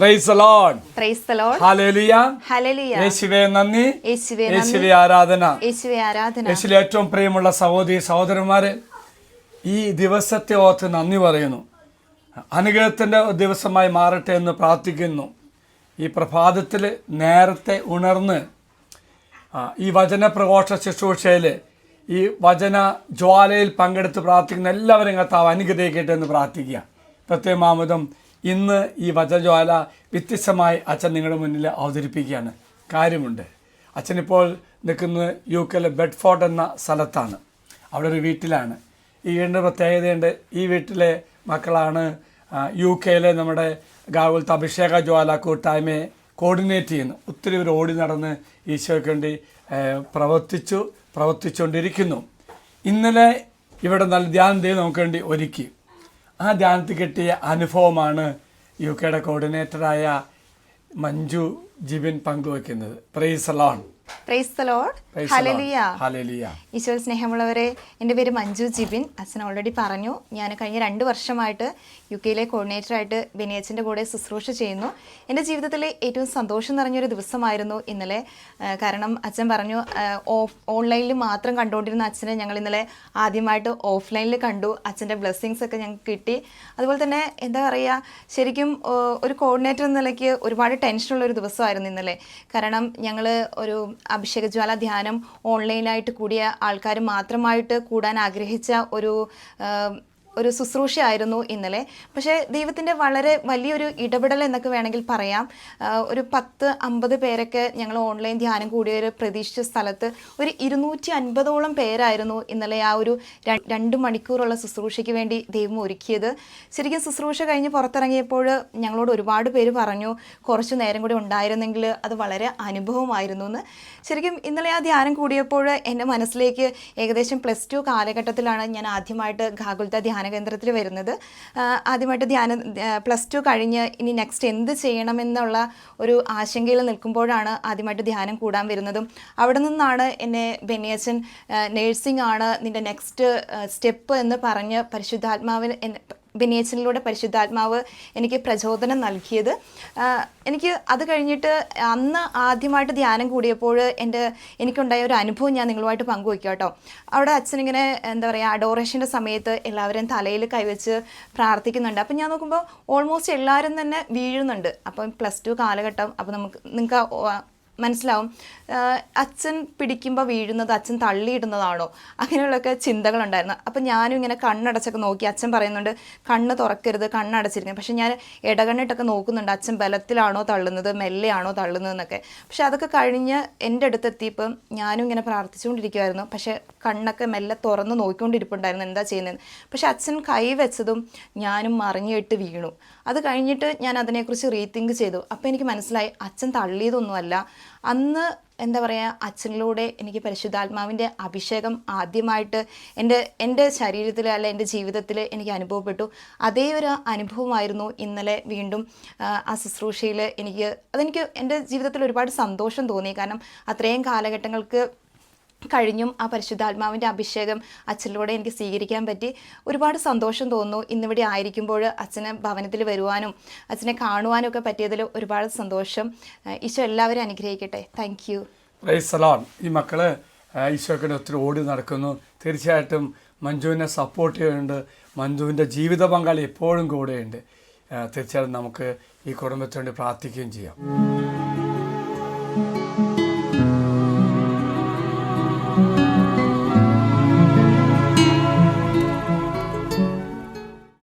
Praise the Lord. Praise the Lord. Hallelujah. Hallelujah. യേശുവേ നന്ദി. യേശുവേ ആരാധന. ആരാധന. യേശുവിൽ ഏറ്റവും പ്രിയമുള്ള സഹോദരി സഹോദരന്മാരെ, ഈ ദിവസത്തെ ഓർത്ത് നന്ദി പറയുന്നു. അനുഗ്രഹത്തിൻ്റെ ദിവസമായി മാറട്ടെ എന്ന് പ്രാർത്ഥിക്കുന്നു. ഈ പ്രഭാതത്തിൽ നേരത്തെ ഉണർന്ന് ഈ വചന പ്രഘോഷ ശുശ്രൂഷയിൽ ഈ വചന ജ്വാലയിൽ പങ്കെടുത്ത് പ്രാർത്ഥിക്കുന്ന എല്ലാവരും കർത്താവ് അനുഗ്രഹിക്കട്ടെ എന്ന് പ്രാർത്ഥിക്കുക. പ്രത്യേകമാമതും ഇന്ന് ഈ വചനജ്വാല വ്യത്യസ്തമായി അച്ഛൻ നിങ്ങളുടെ മുന്നിൽ അവതരിപ്പിക്കുകയാണ്. കാര്യമുണ്ട്. അച്ഛനിപ്പോൾ നിൽക്കുന്നത് UK ബെഡ്ഫോർഡ് എന്ന സ്ഥലത്താണ്. അവിടെ ഒരു വീട്ടിലാണ്. ഈ വീടിൻ്റെ പ്രത്യേകതയുണ്ട്. ഈ വീട്ടിലെ മക്കളാണ് UK നമ്മുടെ ഗാകുൽത്ത അഭിഷേക ജ്വാല കൂട്ടായ്മയെ കോർഡിനേറ്റ് ചെയ്യുന്നു. ഒത്തിരി പേർ ഓടി നടന്ന് ഈശോയ്ക്ക് വേണ്ടി പ്രവർത്തിച്ചുകൊണ്ടിരിക്കുന്നു. ഇന്നലെ ഇവിടെ നല്ല ധ്യാനം ചെയ്ത് നമുക്ക് വേണ്ടി ഒരുക്കി. ആ ധ്യാനത്തിൽ കിട്ടിയ അനുഭവമാണ് UK കോർഡിനേറ്ററായ മഞ്ജു ജിബിൻ പങ്കുവയ്ക്കുന്നത്. Praise the Lord. Praise the Lord. Hallelujah. Hallelujah. ഈശോയിൽ സ്നേഹമുള്ളവരെ, എൻ്റെ പേര് മഞ്ജു ജിബിൻ. അച്ഛൻ ഓൾറെഡി പറഞ്ഞു. ഞാൻ കഴിഞ്ഞ 2 വർഷമായിട്ട് UK കോർഡിനേറ്ററായിട്ട് ബെനിയച്ചൻ്റെ കൂടെ ശുശ്രൂഷ ചെയ്യുന്നു. എൻ്റെ ജീവിതത്തിലെ ഏറ്റവും സന്തോഷം നിറഞ്ഞൊരു ദിവസമായിരുന്നു ഇന്നലെ. കാരണം അച്ഛൻ പറഞ്ഞു ഓൺലൈനിൽ മാത്രം കണ്ടുകൊണ്ടിരുന്ന അച്ഛനെ ഞങ്ങൾ ഇന്നലെ ആദ്യമായിട്ട് ഓഫ്ലൈനിൽ കണ്ടു. അച്ഛൻ്റെ ബ്ലെസ്സിങ്സ് ഒക്കെ ഞങ്ങൾക്ക് കിട്ടി. അതുപോലെ തന്നെ എന്താ പറയുക, ശരിക്കും ഒരു കോർഡിനേറ്റർ എന്ന നിലയ്ക്ക് ഒരുപാട് ടെൻഷനുള്ളൊരു ദിവസമായിരുന്നു ഇന്നലെ. കാരണം ഞങ്ങൾ ഒരു അഭിഷേകജ്വാല ധ്യാനം ഓൺലൈനായിട്ട് കൂടിയ ആൾക്കാർ മാത്രമായിട്ട് കൂടാൻ ആഗ്രഹിച്ച ഒരു ശുശ്രൂഷയായിരുന്നു ഇന്നലെ. പക്ഷേ ദൈവത്തിൻ്റെ വളരെ വലിയൊരു ഇടപെടൽ എന്നൊക്കെ വേണമെങ്കിൽ പറയാം. ഒരു 10-50 പേരൊക്കെ ഞങ്ങൾ ഓൺലൈൻ ധ്യാനം കൂടിയ ഒരു പ്രതീക്ഷിച്ച സ്ഥലത്ത് ഒരു 250ഓളം പേരായിരുന്നു ഇന്നലെ ആ ഒരു 2 മണിക്കൂറുള്ള ശുശ്രൂഷയ്ക്ക് വേണ്ടി ദൈവം ഒരുക്കിയത്. ശരിക്കും ശുശ്രൂഷ കഴിഞ്ഞ് പുറത്തിറങ്ങിയപ്പോൾ ഞങ്ങളോട് ഒരുപാട് പേര് പറഞ്ഞു കുറച്ച് നേരം കൂടി ഉണ്ടായിരുന്നെങ്കിൽ അത് വളരെ അനുഭവമായിരുന്നു എന്ന്. ശരിക്കും ഇന്നലെ ആ ധ്യാനം കൂടിയപ്പോൾ എൻ്റെ മനസ്സിലേക്ക് ഏകദേശം +2 കാലഘട്ടത്തിലാണ് ഞാൻ ആദ്യമായിട്ട് ഗാകുൽത്ത ധ്യാന കേന്ദ്രത്തിൽ വരുന്നത്. ആദ്യമായിട്ട് +2 കഴിഞ്ഞ് ഇനി നെക്സ്റ്റ് എന്ത് ചെയ്യണമെന്നുള്ള ഒരു ആശങ്കയിൽ നിൽക്കുമ്പോഴാണ് ആദ്യമായിട്ട് ധ്യാനം കൂടാൻ വരുന്നതും. അവിടെ നിന്നാണ് എന്നെ ബെനിയച്ചൻ നേഴ്സിംഗ് ആണ് നിൻ്റെ നെക്സ്റ്റ് സ്റ്റെപ്പ് എന്ന് പറഞ്ഞ് ബെനിയച്ചനിലൂടെ പരിശുദ്ധാത്മാവ് എനിക്ക് പ്രചോദനം നൽകിയത്. എനിക്ക് അത് കഴിഞ്ഞിട്ട് അന്ന് ആദ്യമായിട്ട് ധ്യാനം കൂടിയപ്പോൾ എനിക്കുണ്ടായ ഒരു അനുഭവം ഞാൻ നിങ്ങളുമായിട്ട് പങ്കുവയ്ക്കാം കേട്ടോ. അവിടെ അച്ഛനിങ്ങനെ എന്താ പറയുക, അഡോറേഷൻ്റെ സമയത്ത് എല്ലാവരും തലയിൽ കൈവച്ച് പ്രാർത്ഥിക്കുന്നുണ്ട്. അപ്പം ഞാൻ നോക്കുമ്പോൾ ഓൾമോസ്റ്റ് എല്ലാവരും തന്നെ വീഴുന്നുണ്ട്. അപ്പം +2 കാലഘട്ടം. അപ്പോൾ നിങ്ങൾക്ക് മനസ്സിലാവും അച്ഛൻ പിടിക്കുമ്പോൾ വീഴുന്നത് അച്ഛൻ തള്ളിയിടുന്നതാണോ, അങ്ങനെയുള്ളൊക്കെ ചിന്തകളുണ്ടായിരുന്നു. അപ്പം ഞാനും ഇങ്ങനെ കണ്ണടച്ചൊക്കെ നോക്കി. അച്ഛൻ പറയുന്നുണ്ട് കണ്ണ് തുറക്കരുത്, കണ്ണടച്ചിരിക്കുന്നത്. പക്ഷെ ഞാൻ ഇടകണ്ണിട്ടൊക്കെ നോക്കുന്നുണ്ട് അച്ഛൻ ബലത്തിലാണോ തള്ളുന്നത് മെല്ലെയാണോ തള്ളുന്നതെന്നൊക്കെ. പക്ഷെ അതൊക്കെ കഴിഞ്ഞ് എൻ്റെ അടുത്തെത്തിയപ്പം ഞാനും ഇങ്ങനെ പ്രാർത്ഥിച്ചുകൊണ്ടിരിക്കുമായിരുന്നു. പക്ഷേ കണ്ണൊക്കെ മെല്ലെ തുറന്ന് നോക്കിക്കൊണ്ടിരിപ്പുണ്ടായിരുന്നു എന്താ ചെയ്യുന്നത്. പക്ഷെ അച്ഛൻ കൈ വെച്ചതും ഞാനും മറിഞ്ഞിട്ട് വീണു. അത് കഴിഞ്ഞിട്ട് ഞാൻ അതിനെക്കുറിച്ച് റീതിങ്ക് ചെയ്തു. അപ്പോൾ എനിക്ക് മനസ്സിലായി അച്ഛൻ തള്ളിയതൊന്നുമല്ല. അന്ന് എന്താ പറയുക, അച്ഛനിലൂടെ എനിക്ക് പരിശുദ്ധാത്മാവിൻ്റെ അഭിഷേകം ആദ്യമായിട്ട് എൻ്റെ ശരീരത്തിൽ അല്ല എൻ്റെ ജീവിതത്തിൽ എനിക്ക് അനുഭവപ്പെട്ടു. അതേ ഒരു അനുഭവമായിരുന്നു ഇന്നലെ വീണ്ടും ആ ശുശ്രൂഷയിൽ അതെനിക്ക് എൻ്റെ ജീവിതത്തിൽ ഒരുപാട് സന്തോഷം തോന്നി. കാരണം അത്രയും കാലഘട്ടങ്ങൾക്ക് കഴിഞ്ഞും ആ പരിശുദ്ധാത്മാവിൻ്റെ അഭിഷേകം അച്ഛനിലൂടെ എനിക്ക് സ്വീകരിക്കാൻ പറ്റി. ഒരുപാട് സന്തോഷം തോന്നുന്നു. ഇന്നിവിടെ ആയിരിക്കുമ്പോൾ അച്ഛന് ഭവനത്തിൽ വരുവാനും അച്ഛനെ കാണുവാനും ഒക്കെ പറ്റിയതിൽ ഒരുപാട് സന്തോഷം. ഈശോ എല്ലാവരും അനുഗ്രഹിക്കട്ടെ. Thank you. Praise the Lord. ഈ മക്കൾ ഈശോയ്ക്ക് ഒത്തിരി ഓടി നടക്കുന്നു. തീർച്ചയായിട്ടും മഞ്ജുവിനെ സപ്പോർട്ട് ചെയ്യുന്നുണ്ട്. മഞ്ജുവിൻ്റെ ജീവിത പങ്കാളി എപ്പോഴും കൂടെയുണ്ട്. തീർച്ചയായിട്ടും നമുക്ക് ഈ കുടുംബത്തിന് വേണ്ടി പ്രാർത്ഥിക്കുകയും ചെയ്യാം.